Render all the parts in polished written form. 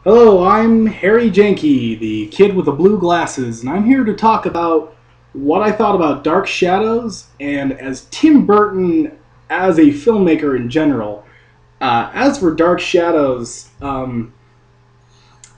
Hello, I'm Harry Janke, the kid with the blue glasses, and I'm here to talk about what I thought about Dark Shadows and as Tim Burton as a filmmaker in general. As for Dark Shadows, it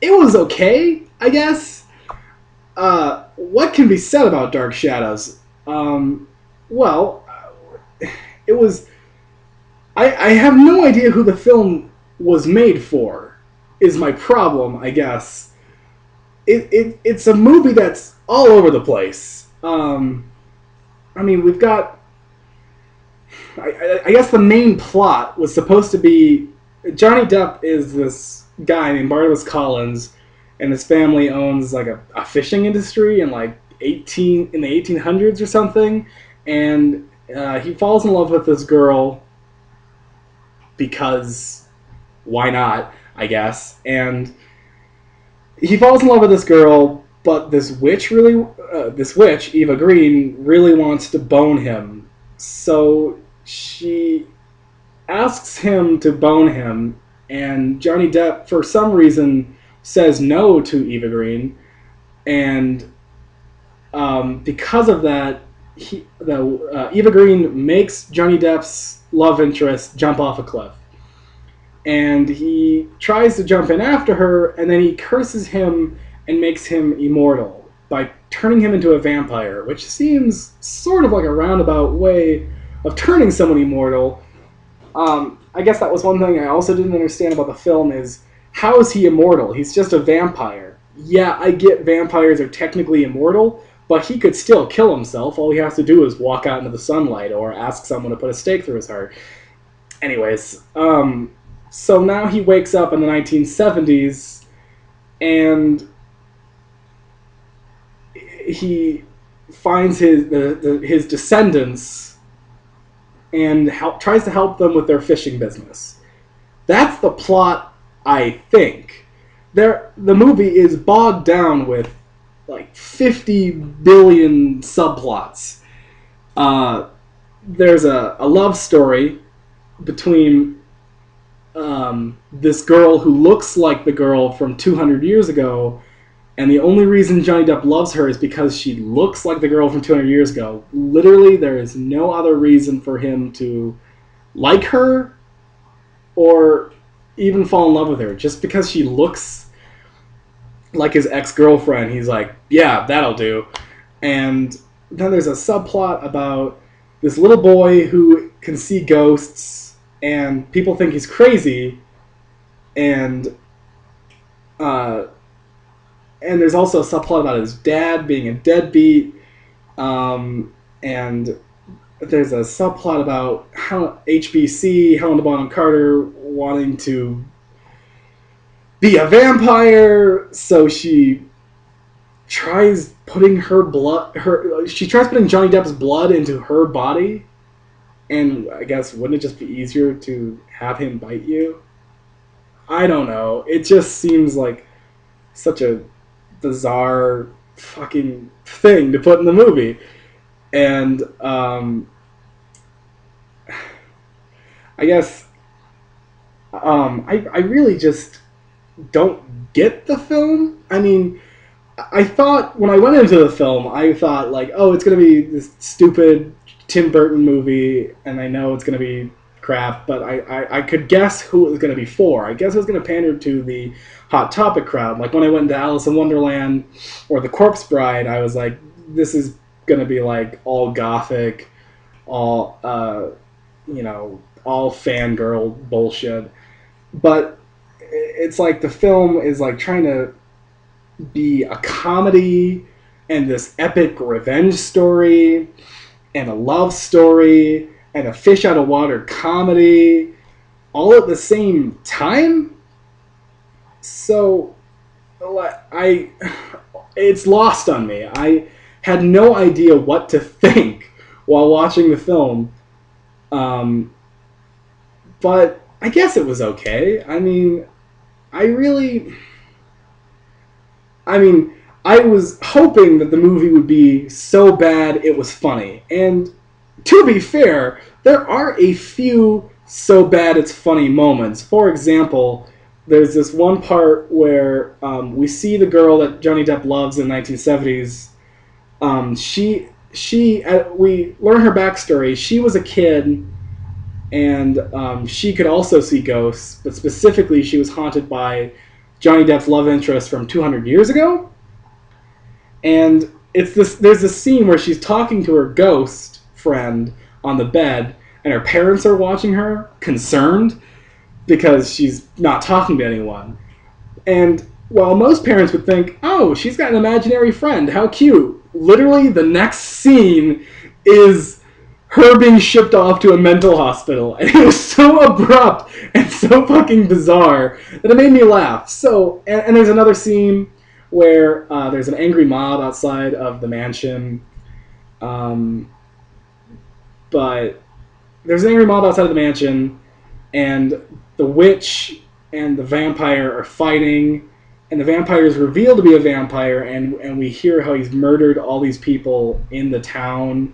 was okay, I guess. What can be said about Dark Shadows? Well, it was. I have no idea who the film was made for, is my problem, I guess. It's a movie that's all over the place. I mean, we've got. I guess the main plot was supposed to be Johnny Depp is this guy named Barnabas Collins, and his family owns like a fishing industry in like 1800s or something, and he falls in love with this girl because why not? I guess, and he falls in love with this girl, but this witch, Eva Green, really wants to bone him. So she asks him to bone him, and Johnny Depp, for some reason, says no to Eva Green, and because of that, Eva Green makes Johnny Depp's love interest jump off a cliff, and he tries to jump in after her, and then he curses him and makes him immortal by turning him into a vampire, which seems sort of like a roundabout way of turning someone immortal. I guess that was one thing I also didn't understand about the film is how is he immortal? He's just a vampire. Yeah, I get vampires are technically immortal, but he could still kill himself. All he has to do is walk out into the sunlight or ask someone to put a stake through his heart. Anyways, so now he wakes up in the 1970s, and he finds his descendants and tries to help them with their fishing business. That's the plot, I think. The movie is bogged down with like 50 billion subplots. There's a love story between this girl who looks like the girl from 200 years ago, and the only reason Johnny Depp loves her is because she looks like the girl from 200 years ago. Literally, there is no other reason for him to like her or even fall in love with her. Just because she looks like his ex-girlfriend, he's like, yeah, that'll do. And then there's a subplot about this little boy who can see ghosts, and people think he's crazy, and there's also a subplot about his dad being a deadbeat, and there's a subplot about how HBC, Helena Bonham Carter, wanting to be a vampire, so she tries putting she tries putting Johnny Depp's blood into her body, and I guess wouldn't it just be easier to have him bite you? I don't know. It just seems like such a bizarre fucking thing to put in the movie. And I guess I really just don't get the film. I mean, I thought when I went into the film, I thought like, oh, it's gonna be this stupid Tim Burton movie, and I know it's gonna be crap, but I could guess who it was gonna be for. I guess it was gonna pander to the Hot Topic crowd. Like when I went into Alice in Wonderland or The Corpse Bride, I was like, this is gonna be like all gothic, all all fangirl bullshit. But it's like the film is like trying to be a comedy and this epic revenge story and a love story and a fish out of water comedy all at the same time. So it's lost on me. I had no idea what to think while watching the film. But I guess it was okay. I was hoping that the movie would be so bad it was funny. And to be fair, there are a few so bad it's funny moments. For example, there's this one part where we see the girl that Johnny Depp loves in the 1970s. We learn her backstory. She was a kid, and she could also see ghosts, but specifically she was haunted by Johnny Depp's love interest from 200 years ago. And there's this scene where she's talking to her ghost friend on the bed, and her parents are watching her, concerned, because she's not talking to anyone. And while most parents would think, oh, she's got an imaginary friend, how cute, literally the next scene is her being shipped off to a mental hospital. And it was so abrupt and so fucking bizarre that it made me laugh. So, and there's another scene where there's an angry mob outside of the mansion. But there's an angry mob outside of the mansion, and the witch and the vampire are fighting, and the vampire is revealed to be a vampire, and we hear how he's murdered all these people in the town,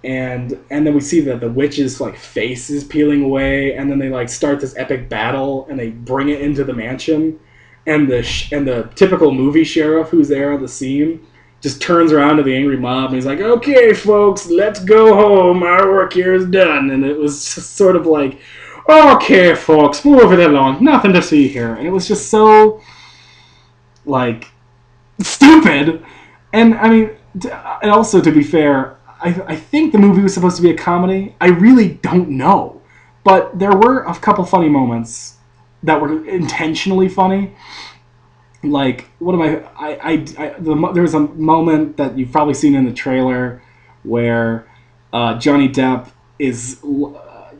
and then we see that the witch's like face is peeling away, and then they like start this epic battle, and they bring it into the mansion, and the typical movie sheriff who's there on the scene just turns around to the angry mob and he's like, okay, folks, let's go home. Our work here is done. And it was just sort of like, okay, folks, move it along. Nothing to see here. And it was just so, like, stupid. And, I mean, and also, to be fair, I think the movie was supposed to be a comedy. I really don't know. But there were a couple funny moments that were intentionally funny. Like, what am there was a moment that you've probably seen in the trailer where Johnny Depp is,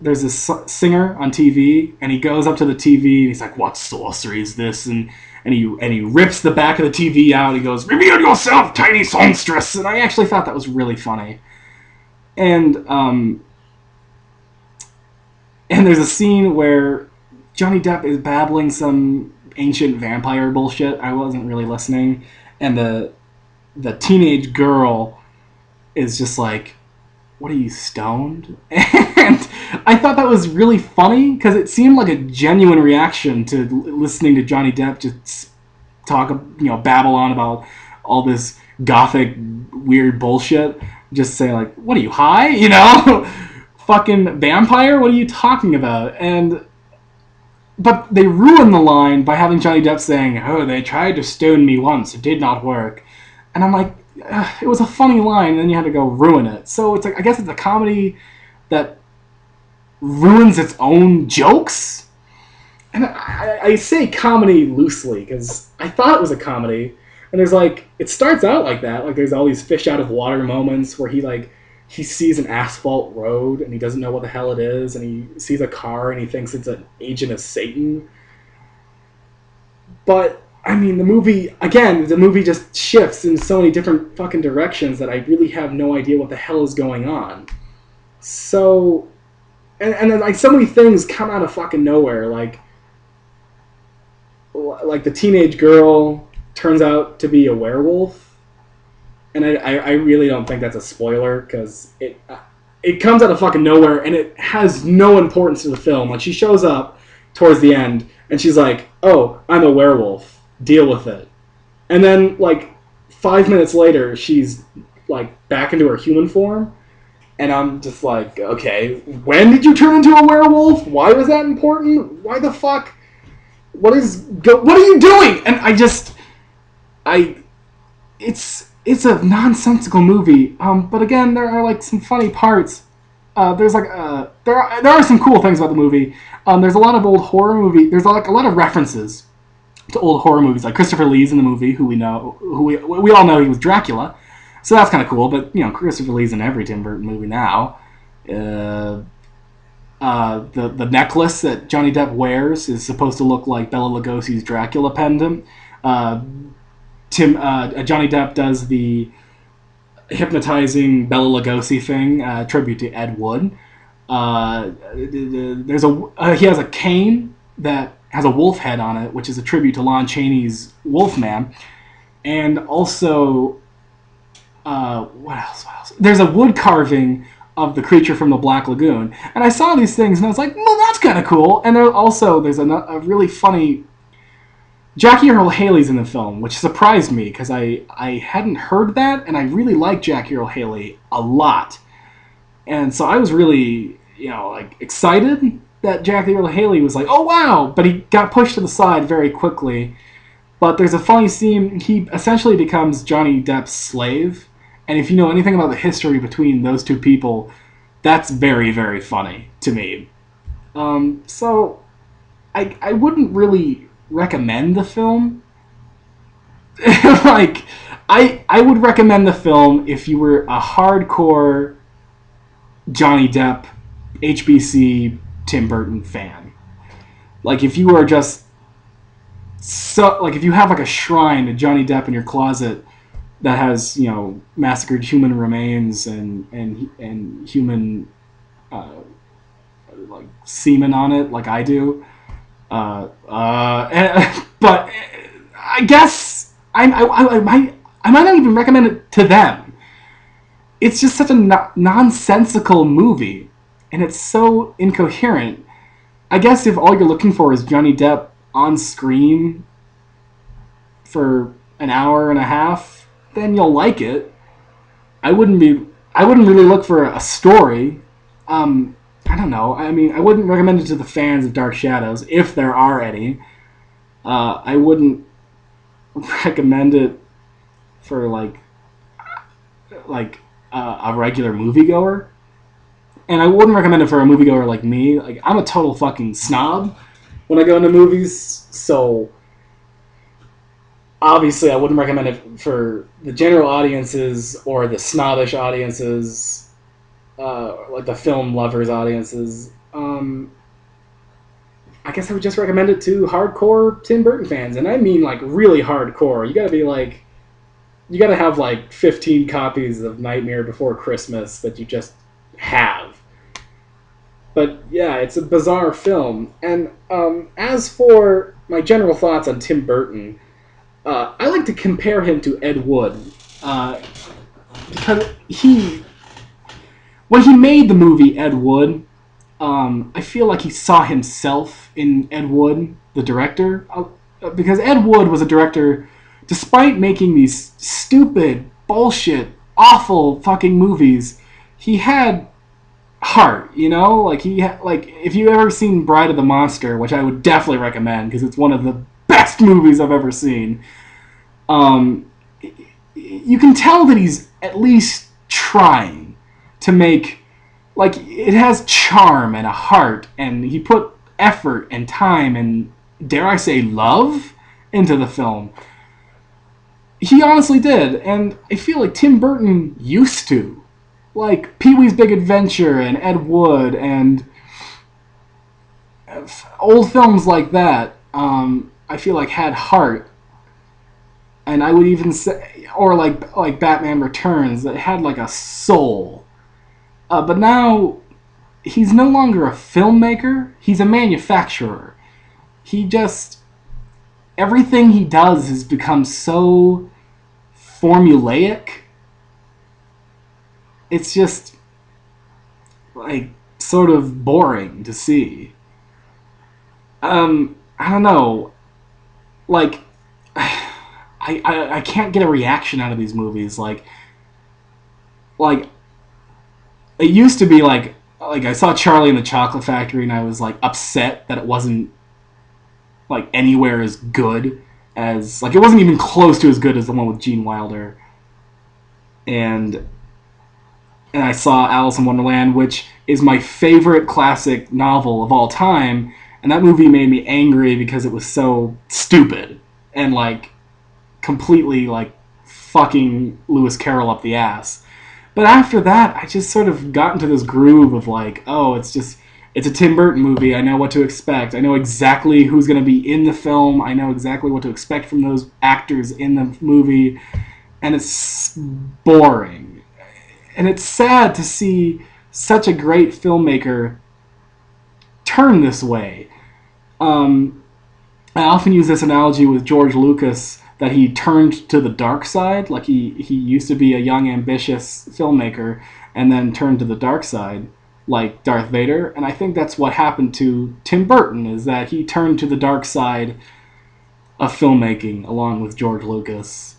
there's this singer on TV, and he goes up to the TV, and he's like, what sorcery is this? And he rips the back of the TV out, and he goes, reveal yourself, tiny songstress! And I actually thought that was really funny. And there's a scene where Johnny Depp is babbling some ancient vampire bullshit. I wasn't really listening, and the teenage girl is just like, what are you, stoned? And I thought that was really funny because it seemed like a genuine reaction to listening to Johnny Depp just talk, babble on about all this gothic weird bullshit. Just say like, what are you, high? Fucking vampire, what are you talking about? But they ruined the line by having Johnny Depp saying, oh, they tried to stone me once, it did not work. And I'm like, it was a funny line, and then you had to go ruin it. So it's like, I guess it's a comedy that ruins its own jokes? And I say comedy loosely, because I thought it was a comedy, and there's like, it starts out like that, like there's all these fish out of water moments where he sees an asphalt road and he doesn't know what the hell it is, and he sees a car and he thinks it's an agent of Satan. But, I mean, the movie just shifts in so many different fucking directions that I really have no idea what the hell is going on. So, and then like so many things come out of fucking nowhere, like the teenage girl turns out to be a werewolf. And I really don't think that's a spoiler, because it comes out of fucking nowhere, and it has no importance to the film. Like, she shows up towards the end, and she's like, oh, I'm a werewolf. Deal with it. And then, like, 5 minutes later, she's, like, back into her human form, and I'm just like, okay, when did you turn into a werewolf? Why was that important? Why the fuck? What are you doing? And it's a nonsensical movie, but again, there are like some funny parts. There are some cool things about the movie. There's a lot of old horror movie. There's like a lot of references to old horror movies, like Christopher Lee's in the movie, who we all know he was Dracula, so that's kind of cool. But Christopher Lee's in every Tim Burton movie now. The necklace that Johnny Depp wears is supposed to look like Bela Lugosi's Dracula pendant. Johnny Depp does the hypnotizing Bela Lugosi thing, tribute to Ed Wood. He has a cane that has a wolf head on it, which is a tribute to Lon Chaney's Wolfman. And also, what else? There's a wood carving of the creature from the Black Lagoon. And I saw these things and I was like, well, that's kind of cool. And there's a really funny... Jackie Earle Haley's in the film, which surprised me because I hadn't heard that, and I really like Jackie Earle Haley a lot. And so I was really, like, excited that Jackie Earle Haley was like, oh, wow! But he got pushed to the side very quickly. But there's a funny scene. He essentially becomes Johnny Depp's slave. And if you know anything about the history between those two people, that's very, very funny to me. So I wouldn't really recommend the film. Like, I would recommend the film if you were a hardcore Johnny Depp, HBC, Tim Burton fan. Like, if you are just if you have like a shrine to Johnny Depp in your closet that has, massacred human remains and human like semen on it, like I do. But I guess I might not even recommend it to them. It's just such a nonsensical movie, and it's so incoherent. I guess if all you're looking for is Johnny Depp on screen for an hour and a half, then you'll like it. I wouldn't really look for a story. I don't know. I mean, I wouldn't recommend it to the fans of Dark Shadows, if there are any. I wouldn't recommend it for like a regular moviegoer. And I wouldn't recommend it for a moviegoer like me. Like, I'm a total fucking snob when I go into movies, so obviously I wouldn't recommend it for the general audiences or the snobbish audiences, like the film lovers audiences. I guess I would just recommend it to hardcore Tim Burton fans, and I mean like really hardcore. You gotta have like 15 copies of Nightmare Before Christmas that you just have. But yeah, it's a bizarre film. And as for my general thoughts on Tim Burton, I like to compare him to Ed Wood, because when he made the movie Ed Wood, I feel like he saw himself in Ed Wood, the director, because Ed Wood was a director, despite making these stupid, bullshit, awful fucking movies, he had heart, like if you ever seen Bride of the Monster, which I would definitely recommend because it's one of the best movies I've ever seen, you can tell that he's at least trying to make, like, it has charm and a heart, and he put effort and time and, dare I say, love into the film. He honestly did, and I feel like Tim Burton used to. Like Pee-wee's Big Adventure and Ed Wood and old films like that, I feel like had heart. And I would even say, or like Batman Returns, that had like a soul. But now, he's no longer a filmmaker, he's a manufacturer. Everything he does has become so formulaic. It's just, like, sort of boring to see. I don't know. Like, I can't get a reaction out of these movies. Like, it used to be like I saw Charlie and the Chocolate Factory and I was, like, upset that it wasn't, like, anywhere as good as, like, it wasn't even close to as good as the one with Gene Wilder. And I saw Alice in Wonderland, which is my favorite classic novel of all time, and that movie made me angry because it was so stupid and, like, completely, like, fucking Lewis Carroll up the ass. But after that, I just sort of got into this groove of, like, oh, it's a Tim Burton movie, I know what to expect, I know exactly who's going to be in the film, I know exactly what to expect from those actors in the movie, and it's boring. And it's sad to see such a great filmmaker turn this way. I often use this analogy with George Lucas, that he turned to the dark side. Like, he used to be a young, ambitious filmmaker, and then turn to the dark side like Darth Vader. And I think that's what happened to Tim Burton, is that he turned to the dark side of filmmaking along with George Lucas.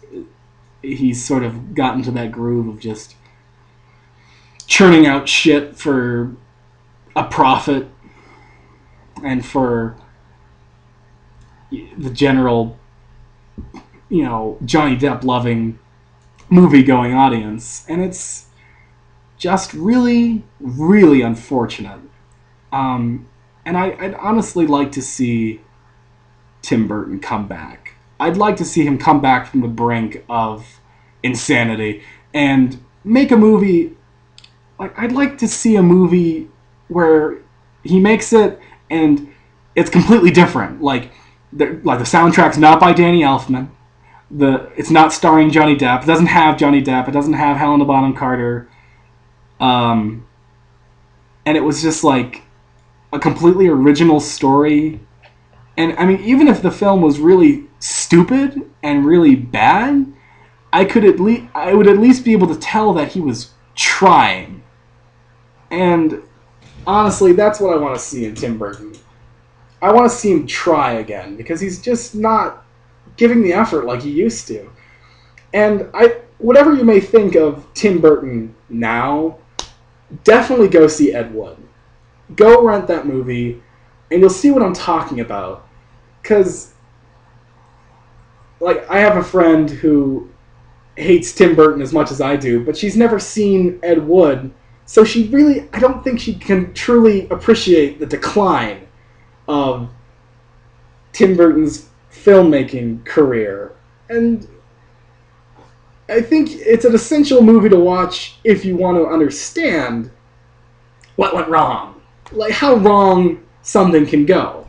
He's sort of gotten to that groove of just churning out shit for a profit and for the general, Johnny Depp loving movie-going audience. And it's just really, really unfortunate. And I'd honestly like to see Tim Burton come back. I'd like to see him come back from the brink of insanity and make a movie. Like, I'd like to see a movie where he makes it and it's completely different. Like the soundtrack's not by Danny Elfman. It's not starring Johnny Depp. It doesn't have Johnny Depp. It doesn't have Helena Bonham Carter. And it was just like a completely original story. And I mean, even if the film was really stupid and really bad, I would at least be able to tell that he was trying. And honestly, that's what I want to see in Tim Burton. I want to see him try again, because he's just not giving the effort like he used to. And whatever you may think of Tim Burton now, definitely go see Ed Wood. Go rent that movie, and you'll see what I'm talking about. Because, like, I have a friend who hates Tim Burton as much as I do, but she's never seen Ed Wood, so I don't think she can truly appreciate the decline of Tim Burton's filmmaking career. And I think it's an essential movie to watch if you want to understand what went wrong. Like, how wrong something can go.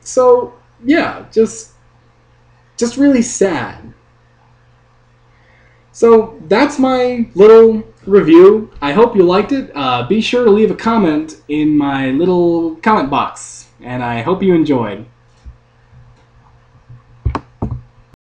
So, yeah, just really sad. So, that's my little review. I hope you liked it. Be sure to leave a comment in my little comment box, and I hope you enjoyed.